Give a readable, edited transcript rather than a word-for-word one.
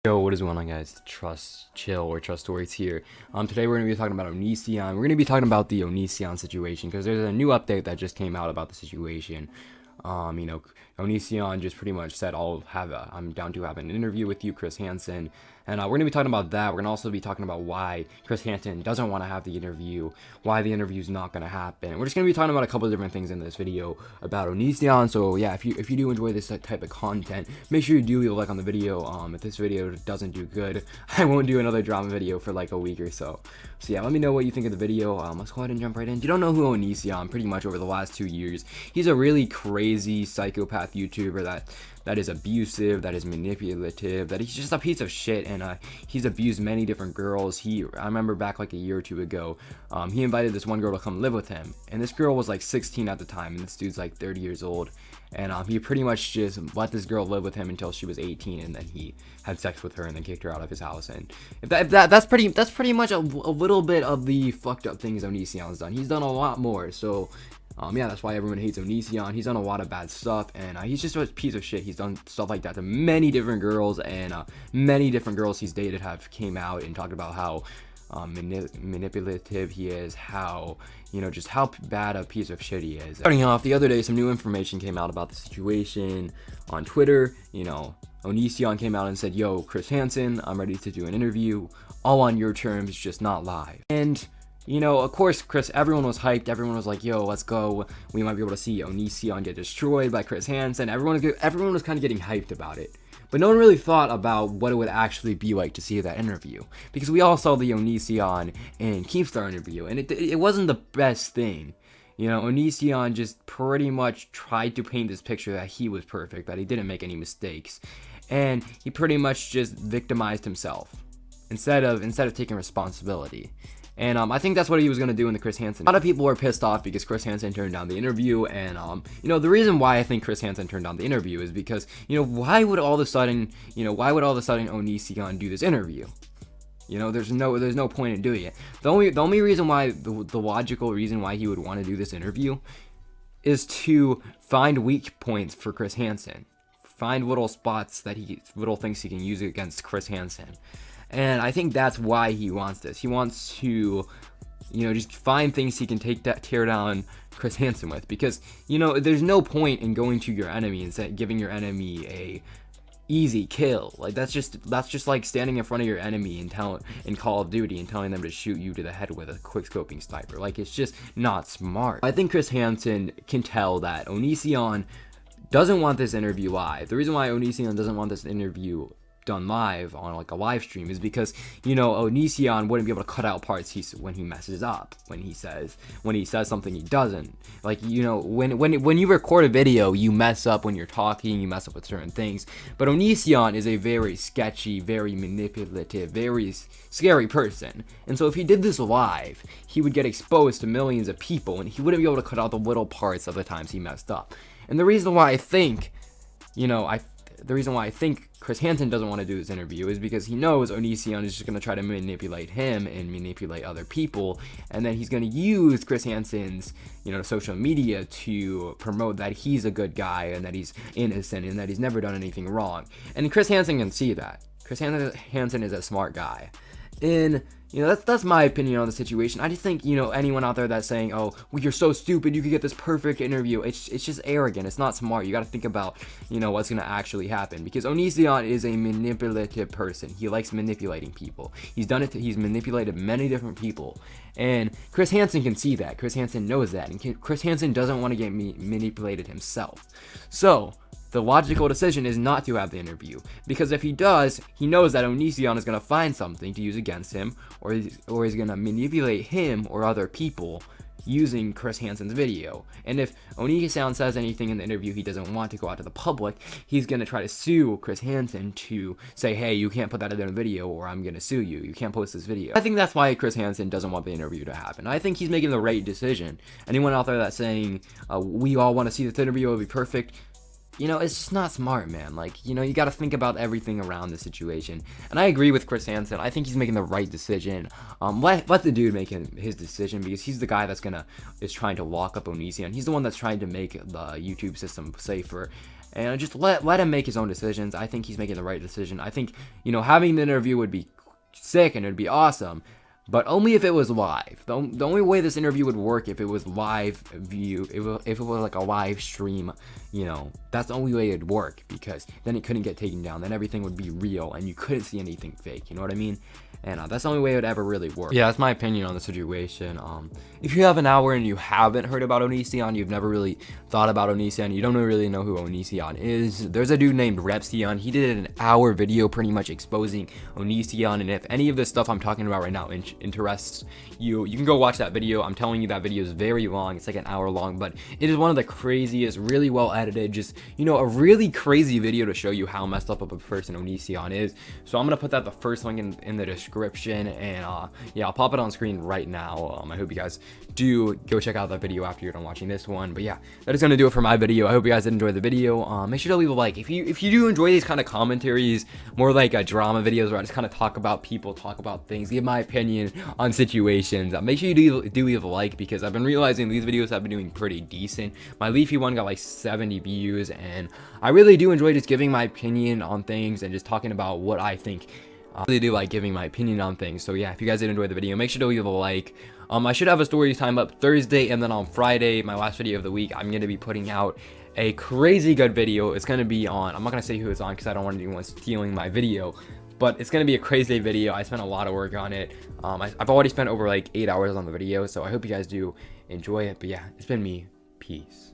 Yo, what is going on, guys? Trust Chill or Trust Stories here. Today we're gonna be talking about Onision. We're gonna be talking about the Onision situation because there's a new update that just came out about the situation. You know, Onision just pretty much said, I'm down to have an interview with you, Chris Hanson. And we're going to be talking about that. We're going to also be talking about why Chris Hanson doesn't want to have the interview, why the interview is not going to happen. We're just going to be talking about a couple of different things in this video about Onision. So yeah, if you do enjoy this type of content, make sure you do leave a like on the video. If this video doesn't do good, I won't do another drama video for like a week or so. So yeah, let me know what you think of the video. Let's go ahead and jump right in. If you don't know who Onision, pretty much over the last 2 years, he's a really crazy psychopath YouTuber that is abusive, that is manipulative, that he's just a piece of shit, and he's abused many different girls. I remember back like a year or two ago, he invited this one girl to come live with him, and this girl was like 16 at the time, and this dude's like 30 years old, and he pretty much just let this girl live with him until she was 18, and then he had sex with her and then kicked her out of his house. And that's pretty much a little bit of the fucked up things Onision's done. He's done a lot more, so yeah, that's why everyone hates Onision. He's done a lot of bad stuff, and he's just a piece of shit. He's done stuff like that to many different girls, and many different girls he's dated have came out and talked about how manipulative he is, how, you know, just how bad a piece of shit he is. Starting off, the other day, some new information came out about the situation on Twitter. You know, Onision came out and said, "Yo, Chris Hanson, I'm ready to do an interview, all on your terms, just not live." And you know, of course, everyone was hyped. Everyone was like, yo, let's go. We might be able to see Onision get destroyed by Chris Hanson. Everyone was kind of getting hyped about it. But no one really thought about what it would actually be like to see that interview. Because we all saw the Onision and Keemstar interview, and it wasn't the best thing. You know, Onision just pretty much tried to paint this picture that he was perfect, that he didn't make any mistakes. And he pretty much just victimized himself instead of taking responsibility. And I think that's what he was going to do in the Chris Hanson. A lot of people were pissed off because Chris Hanson turned down the interview. And, you know, the reason why I think Chris Hanson turned down the interview is because, you know, why would all of a sudden Onision do this interview? You know, there's no point in doing it. The only reason why, the logical reason why he would want to do this interview is to find weak points for Chris Hanson. Find little spots little things he can use against Chris Hanson. And I think that's why he wants this. He wants to, you know, just find things he can tear down Chris Hanson with. Because, you know, there's no point in going to your enemy and giving your enemy a easy kill. Like, that's just like standing in front of your enemy in Call of Duty and telling them to shoot you to the head with a quick scoping sniper. Like, it's just not smart. I think Chris Hanson can tell that Onision doesn't want this interview live. The reason why Onision doesn't want this interview done live on like a live stream is because, you know, Onision wouldn't be able to cut out parts when he messes up, when he says something he doesn't. Like, you know, when you record a video, you mess up when you're talking, you mess up with certain things. But Onision is a very sketchy, very manipulative, very scary person. And so if he did this live, he would get exposed to millions of people, and he wouldn't be able to cut out the little parts of the times he messed up. And the reason why I think, you know, the reason why I think Chris Hanson doesn't want to do this interview is because he knows Onision is just going to try to manipulate him and manipulate other people, and then he's going to use Chris Hanson's, you know, social media to promote that he's a good guy and that he's innocent and that he's never done anything wrong. And Chris Hanson can see that. Chris Hanson is a smart guy. And, you know, that's my opinion on the situation. I just think, you know, anyone out there that's saying, oh, well, you're so stupid, you could get this perfect interview, it's just arrogant. It's not smart. You got to think about, you know, what's going to actually happen, because Onision is a manipulative person. He likes manipulating people. He's manipulated many different people, and Chris Hanson can see that. Chris Hanson knows that, and Chris Hanson doesn't want to get manipulated himself. So the logical decision is not to have the interview, because if he does, he knows that Onision is going to find something to use against him, or he's going to manipulate him or other people using Chris Hanson's video. And if Onision says anything in the interview he doesn't want to go out to the public, he's going to try to sue Chris Hanson to say, hey, you can't put that in the video, or I'm going to sue you. You can't post this video. I think that's why Chris Hanson doesn't want the interview to happen. I think he's making the right decision. Anyone out there that's saying, we all want to see this interview, it'll be perfect, you know, it's just not smart, man. Like, you know, you got to think about everything around the situation. And I agree with Chris Hanson. I think he's making the right decision. Let the dude make his decision, because he's the guy is trying to lock up Onision. He's the one that's trying to make the YouTube system safer. and just let him make his own decisions. I think he's making the right decision. I think, you know, having the interview would be sick and it'd be awesome, but only if it was live. The only way this interview would work if it was live view, if it was like a live stream, you know, that's the only way it'd work, because then it couldn't get taken down. Then everything would be real and you couldn't see anything fake. You know what I mean? And that's the only way it would ever really work. Yeah, that's my opinion on the situation. If you have an hour and you haven't heard about Onision, you've never really thought about Onision, you don't really know who Onision is, there's a dude named Repsion. He did an hour video pretty much exposing Onision, and if any of this stuff I'm talking about right now interests you, you can go watch that video. I'm telling you, that video is very long. It's like an hour long, but it is one of the craziest, really well edited, just, you know, a really crazy video to show you how messed up of a person Onision is. So I'm gonna put that the first link in the description, and yeah, I'll pop it on screen right now. I hope you guys do go check out that video after you're done watching this one. But yeah, that is gonna do it for my video. I hope you guys did enjoy the video. Make sure to leave a like if you do enjoy these kind of commentaries, more like drama videos where I just kind of talk about people, talk about things, give my opinion on situations. Make sure you do leave a like, because I've been realizing these videos have been doing pretty decent. My Leafy one got like 70 views, and I really do enjoy just giving my opinion on things and just talking about what I think. I really do like giving my opinion on things. So yeah, if you guys did enjoy the video, make sure to leave a like. I should have a story time up Thursday, and then on Friday, my last video of the week, I'm going to be putting out a crazy good video. It's going to be on, I'm not going to say who it's on because I don't want anyone stealing my video, but it's going to be a crazy video. I spent a lot of work on it. I've already spent over like 8 hours on the video, so I hope you guys do enjoy it. But yeah, it's been me. Peace.